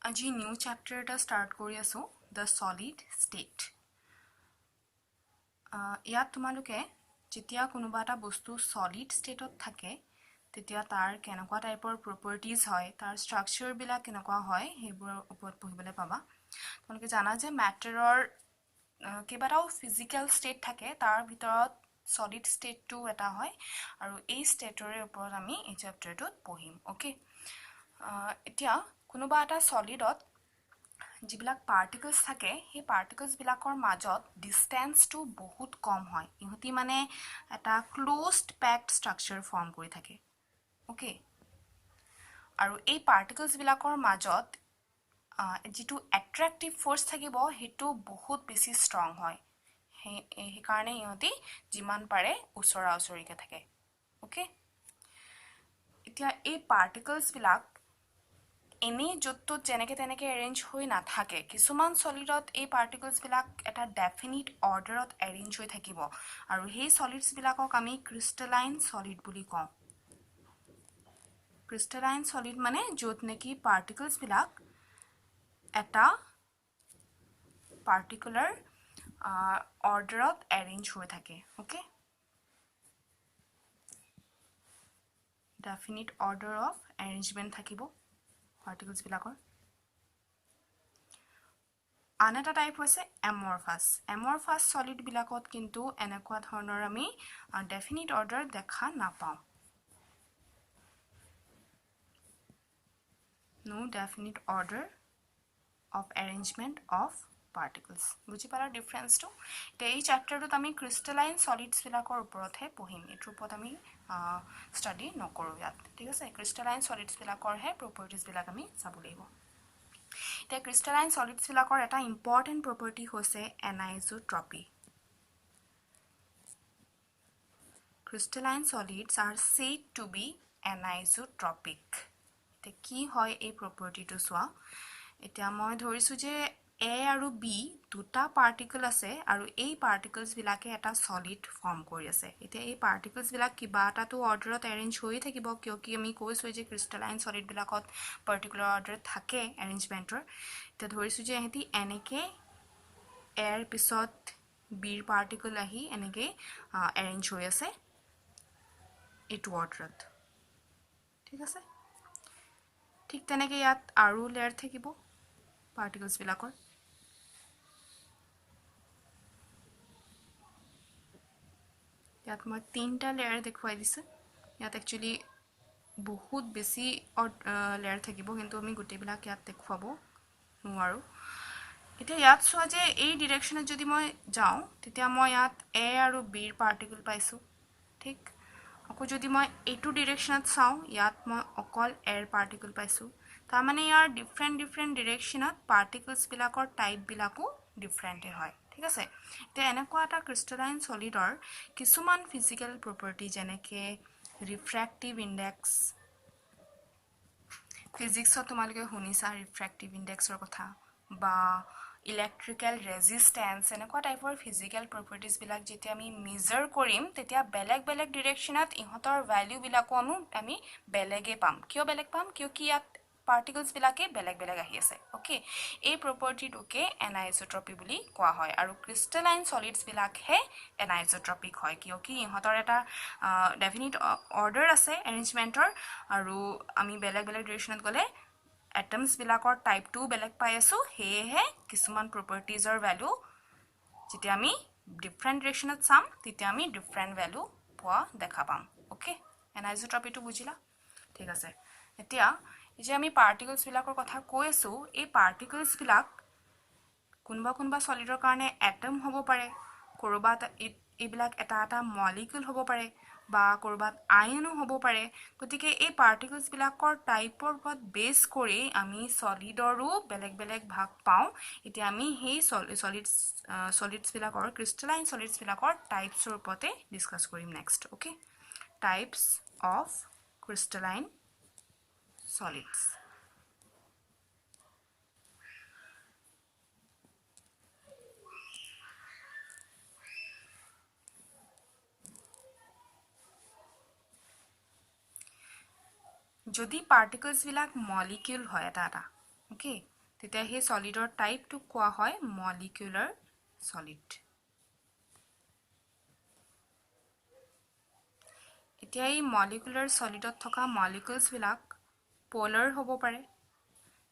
আজি new chapter এটা start কৰি আছো দ্য সলিড ষ্টেট ইয়াত তোমালোকে যেতিয়া কোনোবা এটা বস্তু সলিড ষ্টেটত থাকে তেতিয়া তাৰ কেনেকুৱা টাইপৰ প্ৰপাৰ্টিজ হয় তাৰ ষ্ট্ৰাকচাৰ বিলাক কেনেকুৱা হয় হেবোৰৰ ওপৰত পঢ়িবলৈ পাবা তোমালোকে জানা যে ম্যাটাৰৰ কেইবাটাও ফিজিক্যাল ষ্টেট থাকে তাৰ ভিতৰত সলিড ষ্টেটটো এটা হয় আৰু এই ষ্টেটৰে ওপৰত আমি এই চ্যাপ্টাৰটোত পঢ়িম ওকে এতিয়া কোনোবা এটা সলিডত যিবিলাক পাৰ্টিকলছ থাকে সেই পাৰ্টিকলছ বিলাকৰ মাজত ডিসটেন্সটো বহুত কম হয় ইহতি মানে এটা ক্লোজড প্যাকড স্ট্ৰাকচাৰ ফৰ্ম কৰি থাকে ওকে আৰু এই পাৰ্টিকলছ বিলাকৰ মাজত যেটো অ্যাট্ৰাক্টিভ ফোৰ্স থাকিব হেতু বহুত বেছি ষ্ট্ৰং হয় এই কাৰণে ইহতি যিমান পাৰে ওচৰা ওচৰিকে থাকে ওকে এতিয়া এই পাৰ্টিকলছ বিলাক এনে যত যেনেকে তেনেকে অ্যাৰেঞ্জ হৈ না থাকে কিছুমান সলিডত এই পাৰ্টিকলছ বিলাক এটা ডেফিনিট অৰ্ডাৰত অ্যাৰেঞ্জ হৈ থাকিব আৰু সেই সলিডছ বিলাকক আমি ক্ৰিষ্টেলাইন সলিড বুলি কওঁ ক্ৰিষ্টেলাইন সলিড মানে যত নেকি পাৰ্টিকলছ বিলাক এটা পাৰ্টিকুলাৰ অৰ্ডাৰত অ্যাৰেঞ্জ হৈ থাকে ওকে ডেফিনিট অৰ্ডাৰ অফ অ্যাৰেঞ্জমেন্ট থাকিব পাৰ্টিকলছ বিলাকৰ আন এটা টাইপ হৈছে এমৰফাছ সলিড বিলাকত কিন্তু এনেকুৱা ধৰণৰ আমি ডেফিনিট অৰ্ডাৰ দেখা নাপাওঁ no definite order of arrangement of particles বুজি পালা ডিফাৰেন্সটো তে এই চ্যাপ্টাৰটোত আমি ক্ৰিষ্টেলাইন সলিডছ বিলাকৰ ওপৰতহে পঢ়িম এটোৰ ওপৰত আমি ষ্টাডি নকৰো ইয়াত ঠিক আছে ক্ৰিষ্টেলাইন সলিডছ বিলাকৰ হে প্ৰপাৰ্টিজ বিলাক আমি চাব লাগিব তে ক্ৰিষ্টেলাইন সলিডছ বিলাকৰ এটা ইম্পৰ্টেন্ট প্ৰপাৰ্টি হৈছে এনাইজোট্ৰপি crystalline solids are said to be anisotropic কি হয় এই প্ৰপাৰ্টিটো সোৱা এতিয়া মই ধৰিছো যে A আৰু B দুটা পাৰ্টিকল আছে আৰু এই পাৰ্টিকলছ বিলাকে এটা সলিড ফৰ্ম কৰি আছে এতিয়া এই পাৰ্টিকলছ বিলাক কিবা এটাটো অৰ্ডাৰত অ্যাৰেঞ্জ হৈ থাকিব কিয় কি আমি কৈছো যে ক্ৰিষ্টেলাইন সলিড বিলাকত পাৰ্টিকুলাৰ অৰ্ডাৰ থাকে অ্যাৰেঞ্জমেন্টৰ এতিয়া ধৰিছো যে এহেতি এনেকে এৰ পিছত বিৰ পাৰ্টিকল আহি এনেকে অ্যাৰেঞ্জ হৈ আছে এটো অৰ্ডাৰত ঠিক আছে ঠিক তেনেকে ইয়াত আৰু লেয়াৰ থাকিব পাৰ্টিকলছ বিলাকৰ ইয়াত মই তিনটা লেয়াৰ দেখুৱাই দিছো ইয়াত একচুয়ালি বহুত বেছি লেয়াৰ থাকিব কিন্তু আমি গুটেবিলাক ইয়াত দেখুৱাব নোৱাৰো এতিয়া ইয়াত সোৱা যে এই ডাইৰেকচনত যদি মই যাও তেতিয়া মই ইয়াত A আৰু B ৰ পাৰ্টিকল পাইছো ঠিক আকৌ যদি মই এইটো ডাইৰেকচনত চাও ইয়াত মই অকল এৰ পাৰ্টিকল পাইছো তাৰ মানে ইয়াৰ ডিফাৰেন্ট ডাইৰেকচনত পাৰ্টিকলছ বিলাকৰ টাইপ বিলাকো ডিফাৰেন্ট হয় ঠিক আছে তে এনেকুৱা এটা ক্ৰিষ্টেলাইন সলিডৰ কিছুমান ফিজিক্যাল প্ৰপাৰ্টি যেনেকে ৰিফ্ৰেক্টিভ ইনডেক্স ফিজিক্সত তোমালোকে শুনিছা ৰিফ্ৰেক্টিভ ইনডেক্সৰ কথা বা ইলেক্ট্ৰিক্যাল ৰেজিস্ট্যান্স এনেকুৱা টাইপৰ ফিজিক্যাল প্ৰপাৰ্টিজ বিলাক যেতিয়া আমি মেজাৰ কৰিম তেতিয়া বেলেগ ডাইৰেকচনত ইহতৰ ভ্যালু বিলাকো আমি বেলেগে পাম কিয় বেলেগ পাম কিয় কি ইয়াত পাৰ্টিকলছ বিলাকে বেলেগ আহি আছে ওকে এই প্ৰপাৰ্টিটোকে এনাইজোট্ৰপি বুলি কোৱা হয় আৰু ক্ৰিষ্টেলাইন সলিডছ বিলাক হে এনাইজোট্ৰপিক হয় কিয় কি ইহতৰ এটা ডেফিনিট অৰ্ডাৰ আছে অ্যাৰেঞ্জমেন্টৰ আৰু আমি বেলেগ ডাইৰেকচনত গলে এটমছ বিলাকৰ টাইপটো বেলেগ পাই আছো হেহে কিছুমান প্ৰপাৰ্টিজৰ ভ্যালু যেতিয়া আমি ডিফাৰেন্ট ডাইৰেকচনত চাম তেতিয়া আমি ডিফাৰেন্ট ভ্যালু পোৱা দেখা পাম ওকে এনাইজোট্ৰপিটো বুজিলা ঠিক আছে এতিয়া যে আমি পাৰ্টিকলছ বিলাকৰ কথা কৈ আছো এই পাৰ্টিকলছ বিলাক কোনবা সলিডৰ কাৰণে এটম হ'ব পাৰে কৰবাত এইবিলাক এটা মলিকিউল হ'ব পাৰে বা কৰবাত আয়নো হ'ব পাৰে গতিকে এই পাৰ্টিকলছ বিলাকৰ টাইপৰ ওপৰত বেস কৰি আমি সলিডৰো বেলেগ ভাগ পাও এতিয়া আমি সেই সলিডছ বিলাকৰ ক্ৰিষ্টেলাইন সলিডছ বিলাকৰ টাইপছৰ ওপৰতে ডিসকাস কৰিম next okay types of crystalline solids যদি পাৰ্টিকলছ বিলাক মলিকিউল হয় এটা ওকে তেতিয়া সেই সলিডৰ টাইপটো কোৱা হয় মলিকুলাৰ সলিড এতিয়া এই মলিকুলাৰ সলিডত থকা মলিকুলছ বিলাক পোলাৰ হ'ব পাৰে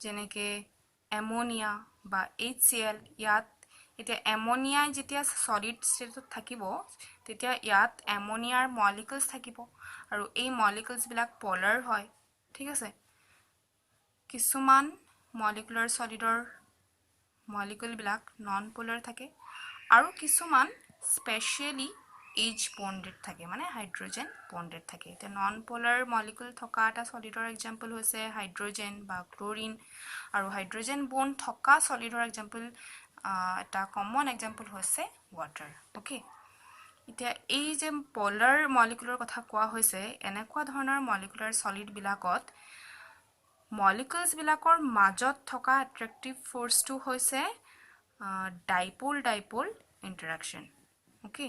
যেনেকে এমোনিয়া বা HCl ইয়াত এতিয়া এমোনিয়া যেতিয়া সলিড ষ্টেটত থাকিব তেতিয়া ইয়াত এমোনিয়াৰ মলিকুলছ থাকিব আৰু এই মলিকুলছ বিলাক পোলাৰ হয় ঠিক আছে কিছুমান মলিকুলাৰ সলিডৰ মলিকুল বিলাক নন পোলাৰ থাকে আৰু কিছুমান স্পেশালি H bonded থাকে মানে হাইড্ৰোজেন বন্ডেড থাকে এটা নন পোলাৰ মলিকুল থকা এটা সলিডৰ এক্সাম্পল হৈছে হাইড্ৰোজেন বা ক্লোৰিন আৰু হাইড্ৰোজেন বন্ড থকা সলিডৰ এক্সাম্পল এটা কমন এক্সাম্পল হৈছে ওয়াটাৰ ওকে এতিয়া এই যে পোলাৰ মলিকুলৰ কথা কোৱা হৈছে এনেকুৱা ধৰণৰ মলিকুলাৰ সলিড বিলাকত মলিকুলছ বিলাকৰ মাজত থকা অ্যাট্ৰাকটিভ ফোৰ্সটো হৈছে ডাইপোল ডাইপোল ইন্টাৰেকশন ওকে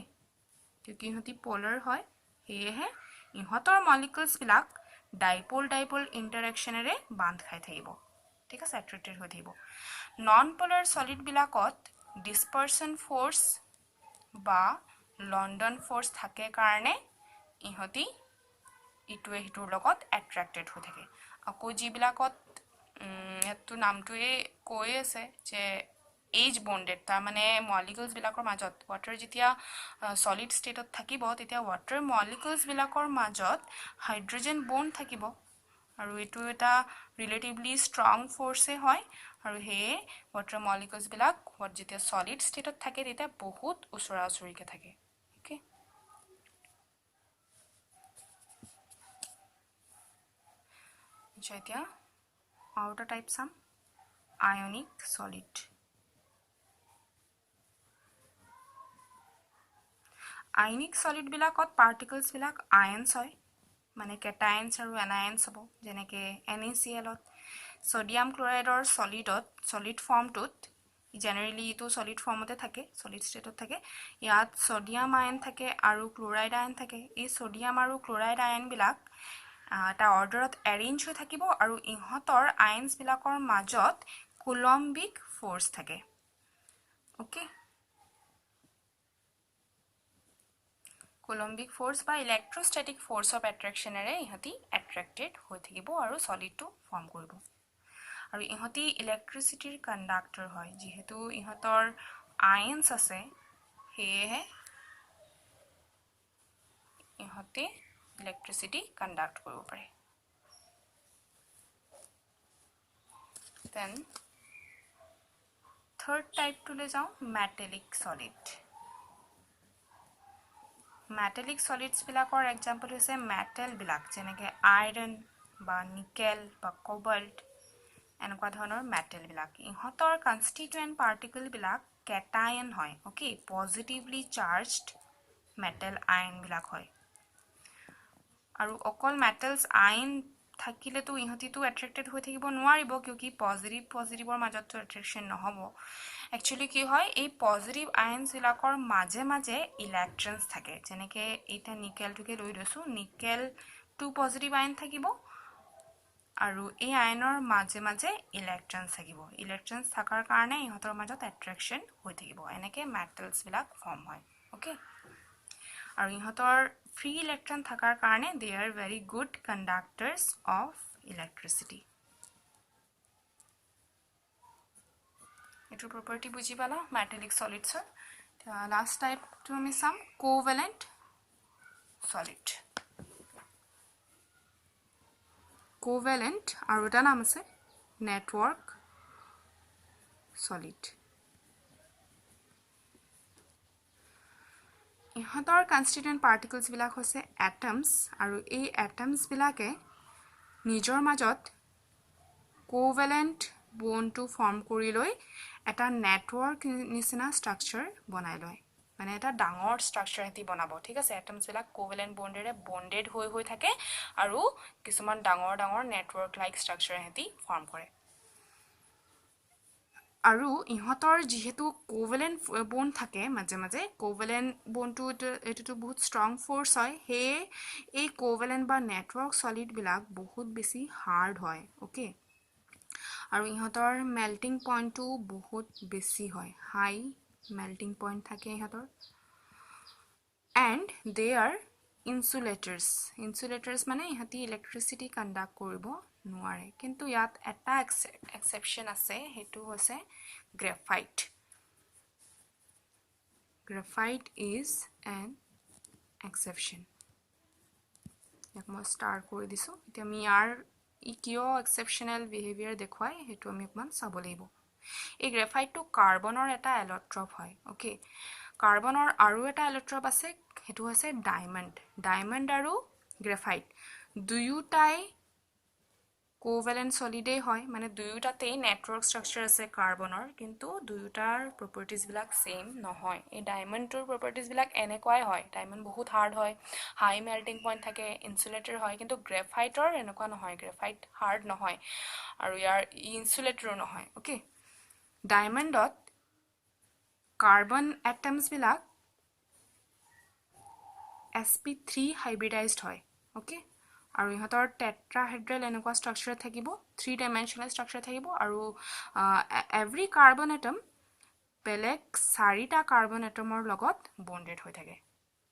क्योंकि इहती पोलर হয় হেহে ইহতৰ মলিকুলছ বিলাক ডাইপোল ডাইপোল ইন্টাৰেকশনেৰে বান্ধ খাই থাকিব ঠিক আছে অ্যাট্ৰাক্টেড হৈ থাকিব নন পোলাৰ সলিড বিলাকত ডিসপাৰশন ফোৰ্স বা লন্ডন ফোৰ্স থাকে কাৰণে ইহতি ইটোৱে হিটোৰ লগত অ্যাট্ৰাক্টেড হৈ থাকে আকৌ যি বিলাকত এটো নামটোৱে কৈ আছে যে H bonded তা মানে মলিকুলছ বিলাকৰ মাজত ওয়াটাৰ যেতিয়া সলিড ষ্টেটত থাকিব তেতিয়া ওয়াটাৰ মলিকুলছ বিলাকৰ মাজত হাইড্ৰোজেন বন্ড থাকিব আৰু এটো এটা ৰিলেটিভলি ষ্ট্ৰং ফোৰ্সে হয় আৰু হে ওয়াটাৰ মলিকুলছ বিলাক যেতিয়া সলিড ষ্টেটত থাকে তেতিয়া বহুত উচৰা উচৰিকে থাকে ওকে এতিয়া আউটাৰ টাইপ সাম আয়নিক সলিড আয়নিক সলিড বিলাকত পাৰ্টিকলছ বিলাক আয়নছ হয় মানে কেটায়নছ আৰু এনায়নছ হ'ব যেনেকে NaCl ত সোডিয়াম ক্লোৰাইডৰ সলিড ফৰ্মটোত জেনাৰেলি ইটো সলিড ফৰ্মতে থাকে সলিড ষ্টেটত থাকে ইয়াত সোডিয়াম আয়ন থাকে আৰু ক্লোৰাইড আয়ন থাকে এই সোডিয়াম আৰু ক্লোৰাইড আয়ন বিলাক এটা অৰ্ডাৰত এৰেঞ্জ হৈ থাকিব আৰু ইহতৰ আয়নছ বিলাকৰ মাজত কুলম্বিক ফোৰ্স থাকে ওকে কুলম্বিক ফোৰ্স বা ইলেক্ট্ৰোস্ট্যাটিক ফোৰ্স অফ অ্যাট্ৰাকশনেৰে ইহতি অ্যাট্ৰাক্টেড হৈ থাকিব আৰু সলিডটো ফৰ্ম কৰিব আৰু ইহতি ইলেক্ট্ৰিসিটিৰ কণ্ডাক্টৰ হয় যেহেতু ইহতৰ আয়নছ আছে হেহে ইহতি ইলেক্ট্ৰিসিটি কণ্ডাক্ট কৰিব পাৰে দেন থাৰ্ড টাইপটো লৈ যাওঁ মেটালিক সলিড মেটালিক সলিডস বিলাকৰ এক্সাম্পল হৈছে মেটেল বিলাক যেনেকে আইৰন বা নিকেল বা কোবাল্ট এনেকুৱা ধৰণৰ মেটেল বিলাক ইহতৰ কনস্টিটুয়েন্ট পাৰ্টিকল বিলাক কেটায়ন হয় ওকে পজিটিভলি চাৰ্জড মেটেল আয়ন বিলাক হয় আৰু অকল মেটেলস আয়ন থাকিলে তো ইহতিটো অ্যাট্ৰাক্টেড হৈ থাকিব নোৱাৰিব কিউকি পজিটিভৰ মাজত অ্যাট্ৰাকশন নহব একচুয়ালি কি হয় এই পজিটিভ আয়নস বিলাকৰ মাঝে মাঝে ইলেক্ট্ৰনস থাকে যেনেকে এটা নিকেলটোকে লৈ লৈছো নিকেল টু পজিটিভ আয়ন থাকিব আৰু এই আয়নৰ মাঝে মাঝে ইলেক্ট্ৰনস থাকিব ইলেক্ট্ৰনস থাকাৰ কাৰণে ইহতৰ মাজত অ্যাট্ৰাকশন হৈ থাকিব এনেকে মেটেলস বিলাক ফৰ্ম হয় ওকে আৰু ইহতৰ ফ্ৰী ইলেক্ট্ৰন থাকাৰ কাৰণে they are very good conductors of electricity এটো property বুজি পালা metallic solids last type to আমি চাম covalent solid covalent আৰু এটা নাম আছে network solid ইহতৰ কনস্টিটুয়েন্ট পাৰ্টিকলছ বিলাক হৈছে এটমছ আৰু এই এটমছ বিলাকে নিজৰ মাজত কোভেলেন্ট বন্ডটো ফৰ্ম কৰি লৈ এটা নেটৱৰ্ক নিচিনা ষ্ট্ৰাকচাৰ বনাই লয় মানে এটা ডাঙৰ ষ্ট্ৰাকচাৰ হেতি বনাব ঠিক আছে এটমছ বিলাক কোভেলেন্ট বন্ডেৰে বন্ডেড হৈ থাকে আৰু কিছুমান ডাঙৰ ডাঙৰ নেটৱৰ্ক লাইক ষ্ট্ৰাকচাৰ হেতি ফৰ্ম কৰে আৰু ইহতৰ যেহেতু কোভেলেন্ট বন্ড থাকে মাঝে মাঝে কোভেলেন্ট বন্ডটো এটো বহুত ষ্ট্ৰং ফোৰ্স হয় হে এই কোভেলেন্ট বা নেটৱৰ্ক সলিড বিলাক বহুত বেছি হাৰ্ড হয় ওকে আৰু ইহঁতৰ মেল্টিং পইণ্টটো বহুত বেছি হয় হাই মেল্টিং পইণ্ট থাকে ইহঁতৰ and they are insulators মানে ইহঁতি ইলেক্ট্ৰিচিটি কণ্ডাক্ট কৰিব নোৱাৰে কিন্তু ইয়াত এটা এক্সেপশ্যন আছে সেইটো হৈছে graphite is an exception ইয়াক মই ষ্টাৰ কৰি দিছো এতিয়া আমি ইয়াৰ কিয় এক্সেপশ্যনেল বিহেভিয়াৰ দেখুৱাই সেইটো আমি অকমান চাব লাগিব এই গ্ৰাফাইটটো কাৰ্বনৰ এটা এলট্ৰপ হয় ওকে কাৰ্বনৰ আৰু এটা এলট্ৰপ আছে হেতু হৈছে ডায়মণ্ড আৰু গ্ৰাফাইট দুয়োটাই কোভ্যালেন্ট সলিডে হয় মানে দুয়োটাতেই নেটৱৰ্ক ষ্ট্ৰাকচাৰ আছে কাৰ্বনৰ কিন্তু দুয়োটাৰ প্ৰপাৰ্টিজ বিলাক সেম নহয় এই ডায়মণ্ডৰ প্ৰপাৰ্টিজ বিলাক এনেকুৱাই হয় ডায়মণ্ড বহুত হাৰ্ড হয় হাই মেল্টিং পইণ্ট থাকে ইনসুলেটৰ হয় কিন্তু গ্ৰাফাইটৰ এনেকুৱা নহয় গ্ৰাফাইট হাৰ্ড নহয় আৰু ইয়াৰ ইনসুলেটৰো নহয় ওকে ডায়মণ্ডত কাৰ্বন এটমছ বিলাক sp3 হাইব্ৰিডাইজড হয় ওকে আৰু ইহঁতৰ টেট্ৰাহেড্ৰেল এনেকুৱা ষ্ট্ৰাকচাৰ থাকিব 3 ডাইমেনশনাল ষ্ট্ৰাকচাৰ থাকিব আৰু এভৰি কাৰ্বন এটম বেলেগ 4টা কাৰ্বন এটমৰ লগত বন্ডেড হৈ থাকে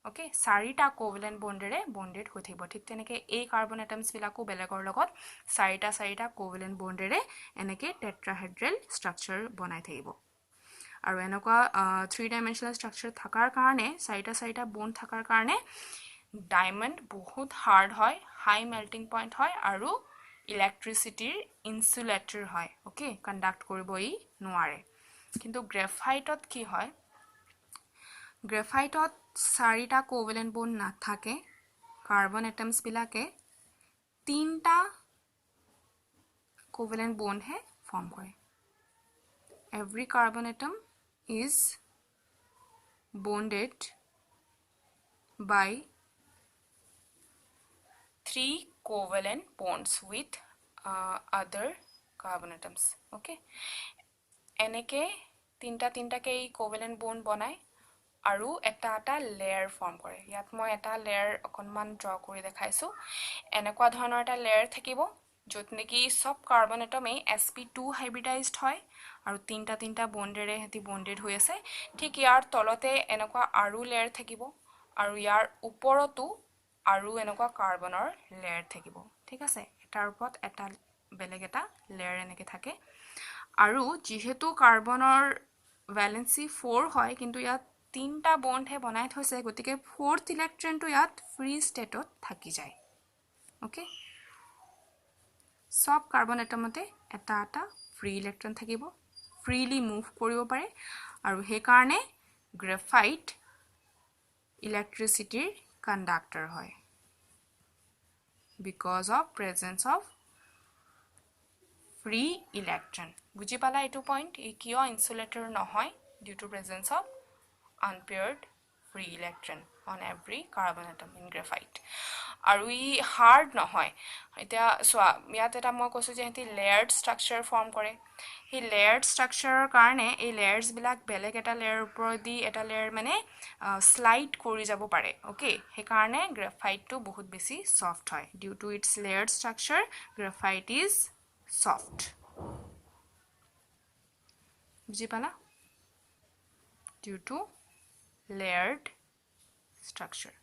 ওকে 4টা কোভ্যালেন্ট বন্ডেৰে বন্ডেড হৈ থাকিব ঠিক তেনেকৈ এই কাৰ্বন এটমছ বিলাকো বেলেগৰ লগত 4টা কোভ্যালেন্ট বন্ডেৰে এনেকৈ টেট্ৰাহেড্ৰেল ষ্ট্ৰাকচাৰ বনাই থাকিব আৰু এনেকুৱা 3 ডাইমেনশনাল ষ্ট্ৰাকচাৰ থাকাৰ কাৰণে 4টা বন্ড থাকাৰ কাৰণে ডায়মণ্ড বহুত হাৰ্ড হয় হাই মেল্টিং পইণ্ট হয় আৰু ইলেক্ট্ৰিচিটিৰ ইনসুলেটৰ হয় ওকে কণ্ডাক্ট কৰিব ই নোৱাৰে কিন্তু গ্ৰাফাইটত কি হয় গ্ৰাফাইটত 4টা কোভ্যালেন্ট বন্ড নাথাকে কাৰ্বন এটমছ বিলাকে 3টা কোভ্যালেন্ট বন্ড হে ফৰ্ম কৰে every carbon atom is bonded by 3 covalent bonds with other carbon atoms okay এনেকে তিনটা কে covalent bond বনাই আৰু এটা লেয়াৰ ফৰ্ম কৰে ইয়াত মই এটা লেয়াৰ অকনমান ড্ৰ কৰি দেখাইছো এনেকুৱা ধৰণৰ এটা লেয়াৰ থাকিব যত নেকি সব কাৰ্বন এটমে sp2 হাইব্ৰিডাইজড হয় আৰু তিনটা বন্ডেৰে হেতি বন্ডেড হৈ আছে ঠিক ইয়াৰ তলতে এনেকুৱা আৰু লেয়াৰ থাকিব আৰু ইয়াৰ ওপৰতো আৰু এনেকুৱা কাৰ্বনৰ লেয়াৰ থাকিব ঠিক আছে এটাৰ ওপৰত এটা বেলেগ এটা লেয়াৰ এনেকে থাকে আৰু যেহেতু কাৰ্বনৰ ভ্যালেন্সি 4 হয় কিন্তু ইয়াত 3টা বন্ড হে বনাই থৈছে গতিকে 4th ইলেক্ট্ৰনটো ইয়াত ফ্ৰী ষ্টেটত থাকি যায় ওকে সব কাৰ্বন এটমতে এটা ফ্ৰী ইলেক্ট্ৰন থাকিব ফ্ৰীলি মুভ কৰিব পাৰে আৰু হে কাৰণে গ্ৰাফাইট ইলেক্ট্ৰিচিটিৰ কণ্ডাক্টৰ হয় because of presence of free electron বুজি পালা এটো পইণ্ট এই কিয় ইনসুলেটৰ নহয় due to presence of unpaired free electron on every carbon atom in graphite আৰু ই হাৰ্ড নহয় এতিয়া সোয়া ইয়াত এটা মই কৈছো যে হেতি লেয়াৰ্ড ষ্ট্ৰাকচাৰ ফৰ্ম কৰে হি লেয়াৰ্ড ষ্ট্ৰাকচাৰৰ কাৰণে এই লেয়াৰ্স বিলাক বেলেগ এটা লেয়াৰ ওপৰত দি এটা লেয়াৰ মানে স্লাইড কৰি যাব পাৰে ওকে হে কাৰণে গ্ৰাফাইটটো বহুত বেছি সফট হয় due to its layered structure graphite is soft বুজি পালা due to layered structure